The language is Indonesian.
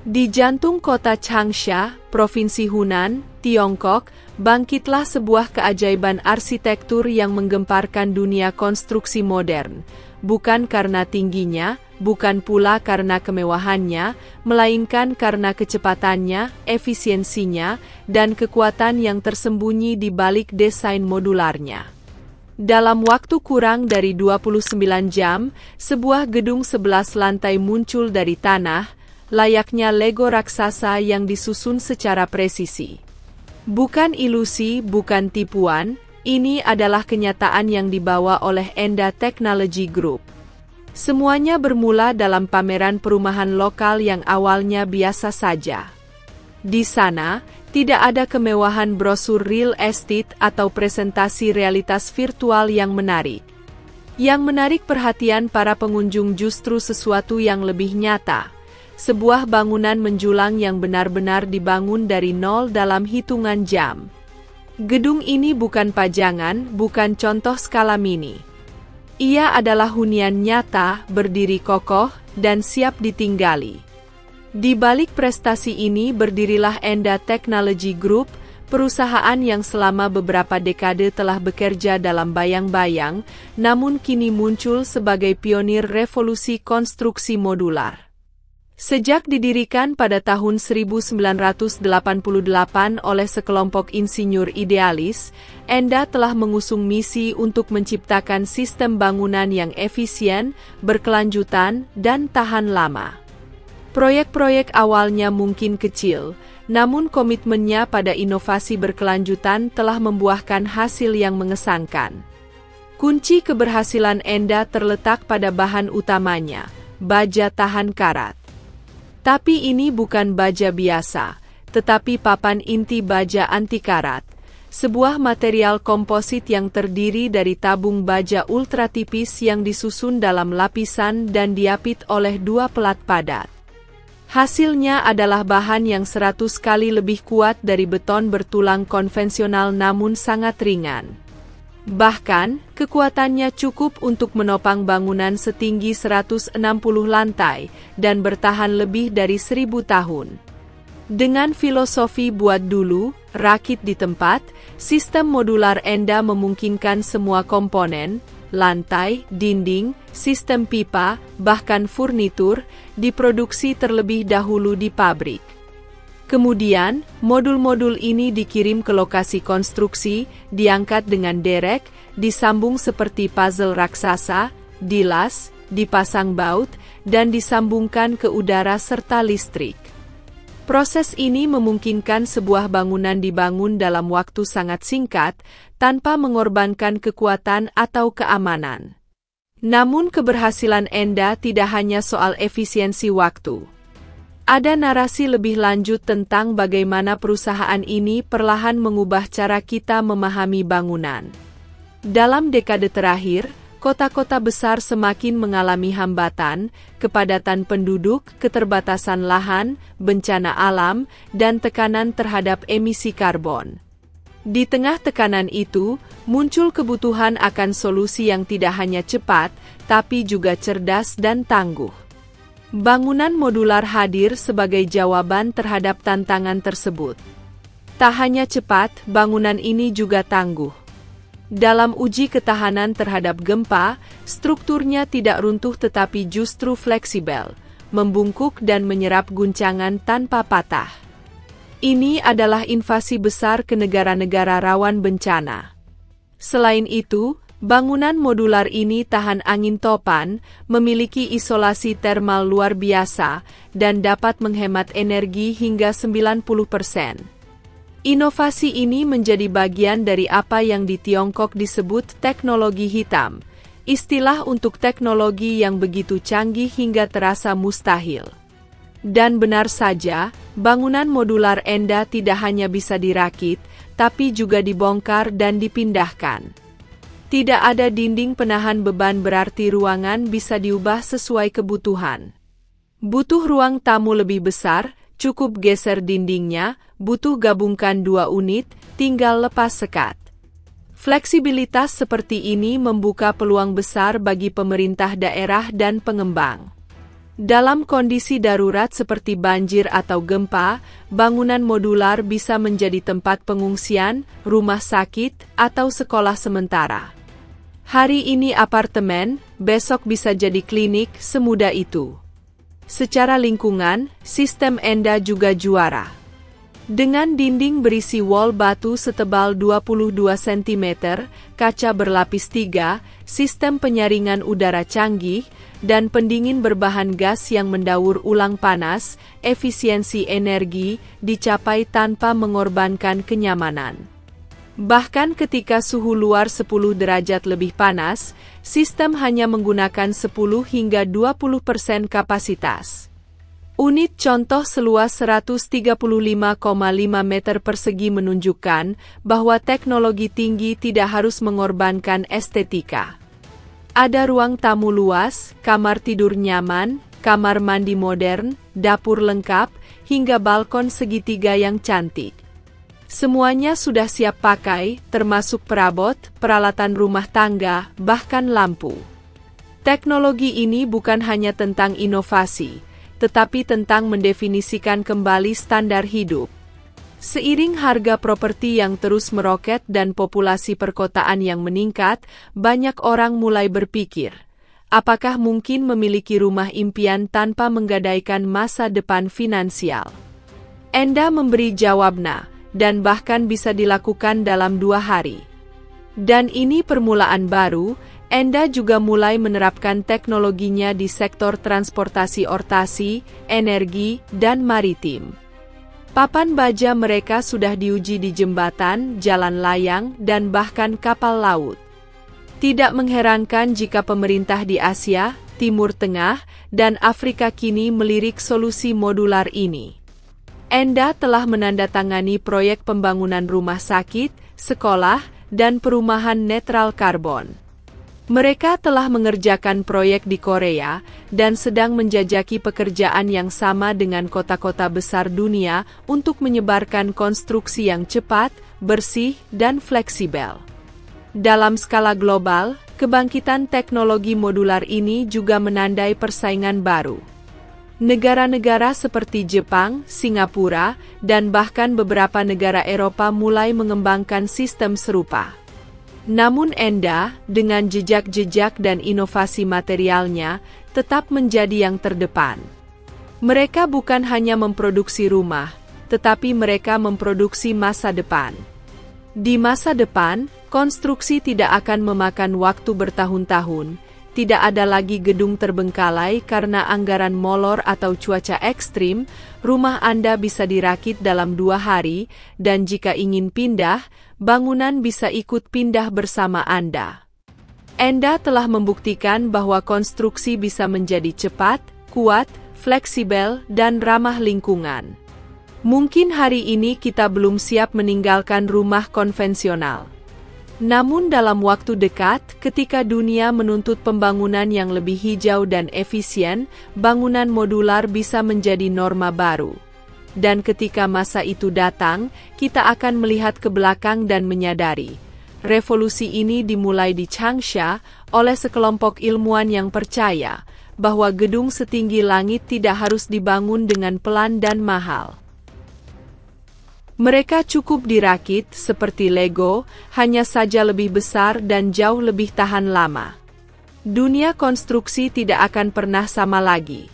Di jantung kota Changsha, Provinsi Hunan, Tiongkok, bangkitlah sebuah keajaiban arsitektur yang menggemparkan dunia konstruksi modern, bukan karena tingginya, bukan pula karena kemewahannya, melainkan karena kecepatannya, efisiensinya, dan kekuatan yang tersembunyi di balik desain modularnya. Dalam waktu kurang dari 29 jam, sebuah gedung 11 lantai muncul dari tanah, layaknya Lego raksasa yang disusun secara presisi. Bukan ilusi, bukan tipuan, ini adalah kenyataan yang dibawa oleh Enda Technology Group. Semuanya bermula dalam pameran perumahan lokal yang awalnya biasa saja. Di sana, tidak ada kemewahan brosur real estate atau presentasi realitas virtual yang menarik. Yang menarik perhatian para pengunjung justru sesuatu yang lebih nyata. Sebuah bangunan menjulang yang benar-benar dibangun dari nol dalam hitungan jam. Gedung ini bukan pajangan, bukan contoh skala mini. Ia adalah hunian nyata, berdiri kokoh, dan siap ditinggali. Di balik prestasi ini berdirilah Enda Technology Group, perusahaan yang selama beberapa dekade telah bekerja dalam bayang-bayang, namun kini muncul sebagai pionir revolusi konstruksi modular. Sejak didirikan pada tahun 1988 oleh sekelompok insinyur idealis, Enda telah mengusung misi untuk menciptakan sistem bangunan yang efisien, berkelanjutan, dan tahan lama. Proyek-proyek awalnya mungkin kecil, namun komitmennya pada inovasi berkelanjutan telah membuahkan hasil yang mengesankan. Kunci keberhasilan Enda terletak pada bahan utamanya, baja tahan karat. Tapi ini bukan baja biasa, tetapi papan inti baja anti karat, sebuah material komposit yang terdiri dari tabung baja ultra tipis yang disusun dalam lapisan dan diapit oleh dua pelat padat. Hasilnya adalah bahan yang 100 kali lebih kuat dari beton bertulang konvensional namun sangat ringan. Bahkan, kekuatannya cukup untuk menopang bangunan setinggi 160 lantai dan bertahan lebih dari 1000 tahun. Dengan filosofi buat dulu, rakit di tempat, sistem modular Enda memungkinkan semua komponen, lantai, dinding, sistem pipa, bahkan furnitur, diproduksi terlebih dahulu di pabrik. Kemudian, modul-modul ini dikirim ke lokasi konstruksi, diangkat dengan derek, disambung seperti puzzle raksasa, dilas, dipasang baut, dan disambungkan ke udara serta listrik. Proses ini memungkinkan sebuah bangunan dibangun dalam waktu sangat singkat, tanpa mengorbankan kekuatan atau keamanan. Namun keberhasilan Enda tidak hanya soal efisiensi waktu. Ada narasi lebih lanjut tentang bagaimana perusahaan ini perlahan mengubah cara kita memahami bangunan. Dalam dekade terakhir, kota-kota besar semakin mengalami hambatan, kepadatan penduduk, keterbatasan lahan, bencana alam, dan tekanan terhadap emisi karbon. Di tengah tekanan itu, muncul kebutuhan akan solusi yang tidak hanya cepat, tapi juga cerdas dan tangguh. Bangunan modular hadir sebagai jawaban terhadap tantangan tersebut. Tak hanya cepat, bangunan ini juga tangguh. Dalam uji ketahanan terhadap gempa, strukturnya tidak runtuh tetapi justru fleksibel, membungkuk dan menyerap guncangan tanpa patah. Ini adalah invasi besar ke negara-negara rawan bencana. Selain itu, bangunan modular ini tahan angin topan, memiliki isolasi termal luar biasa, dan dapat menghemat energi hingga 90%. Inovasi ini menjadi bagian dari apa yang di Tiongkok disebut teknologi hitam, istilah untuk teknologi yang begitu canggih hingga terasa mustahil. Dan benar saja, bangunan modular Enda tidak hanya bisa dirakit, tapi juga dibongkar dan dipindahkan. Tidak ada dinding penahan beban berarti ruangan bisa diubah sesuai kebutuhan. Butuh ruang tamu lebih besar, cukup geser dindingnya, butuh gabungkan dua unit, tinggal lepas sekat. Fleksibilitas seperti ini membuka peluang besar bagi pemerintah daerah dan pengembang. Dalam kondisi darurat seperti banjir atau gempa, bangunan modular bisa menjadi tempat pengungsian, rumah sakit, atau sekolah sementara. Hari ini apartemen, besok bisa jadi klinik, semudah itu. Secara lingkungan, sistem Enda juga juara. Dengan dinding berisi wall batu setebal 22 cm, kaca berlapis 3, sistem penyaringan udara canggih, dan pendingin berbahan gas yang mendaur ulang panas, efisiensi energi dicapai tanpa mengorbankan kenyamanan. Bahkan ketika suhu luar 10 derajat lebih panas, sistem hanya menggunakan 10 hingga 20% kapasitas. Unit contoh seluas 135,5 meter persegi menunjukkan bahwa teknologi tinggi tidak harus mengorbankan estetika. Ada ruang tamu luas, kamar tidur nyaman, kamar mandi modern, dapur lengkap, hingga balkon segitiga yang cantik. Semuanya sudah siap pakai, termasuk perabot, peralatan rumah tangga, bahkan lampu. Teknologi ini bukan hanya tentang inovasi, tetapi tentang mendefinisikan kembali standar hidup. Seiring harga properti yang terus meroket dan populasi perkotaan yang meningkat, banyak orang mulai berpikir, apakah mungkin memiliki rumah impian tanpa menggadaikan masa depan finansial? Enda memberi jawabnya, dan bahkan bisa dilakukan dalam 2 hari. Dan ini permulaan baru. Enda juga mulai menerapkan teknologinya di sektor transportasi ortasi, energi, dan maritim. Papan baja mereka sudah diuji di jembatan, jalan layang, dan bahkan kapal laut. Tidak mengherankan jika pemerintah di Asia, Timur Tengah, dan Afrika kini melirik solusi modular ini. Enda telah menandatangani proyek pembangunan rumah sakit, sekolah, dan perumahan netral karbon. Mereka telah mengerjakan proyek di Korea dan sedang menjajaki pekerjaan yang sama dengan kota-kota besar dunia untuk menyebarkan konstruksi yang cepat, bersih, dan fleksibel. Dalam skala global, kebangkitan teknologi modular ini juga menandai persaingan baru. Negara-negara seperti Jepang, Singapura, dan bahkan beberapa negara Eropa mulai mengembangkan sistem serupa. Namun Enda, dengan jejak-jejak dan inovasi materialnya, tetap menjadi yang terdepan. Mereka bukan hanya memproduksi rumah, tetapi mereka memproduksi masa depan. Di masa depan, konstruksi tidak akan memakan waktu bertahun-tahun, tidak ada lagi gedung terbengkalai karena anggaran molor atau cuaca ekstrim, rumah Anda bisa dirakit dalam 2 hari, dan jika ingin pindah, bangunan bisa ikut pindah bersama Anda. Enda telah membuktikan bahwa konstruksi bisa menjadi cepat, kuat, fleksibel, dan ramah lingkungan. Mungkin hari ini kita belum siap meninggalkan rumah konvensional. Namun dalam waktu dekat, ketika dunia menuntut pembangunan yang lebih hijau dan efisien, bangunan modular bisa menjadi norma baru. Dan ketika masa itu datang, kita akan melihat ke belakang dan menyadari, revolusi ini dimulai di Changsha oleh sekelompok ilmuwan yang percaya bahwa gedung setinggi langit tidak harus dibangun dengan pelan dan mahal. Mereka cukup dirakit seperti Lego, hanya saja lebih besar dan jauh lebih tahan lama. Dunia konstruksi tidak akan pernah sama lagi.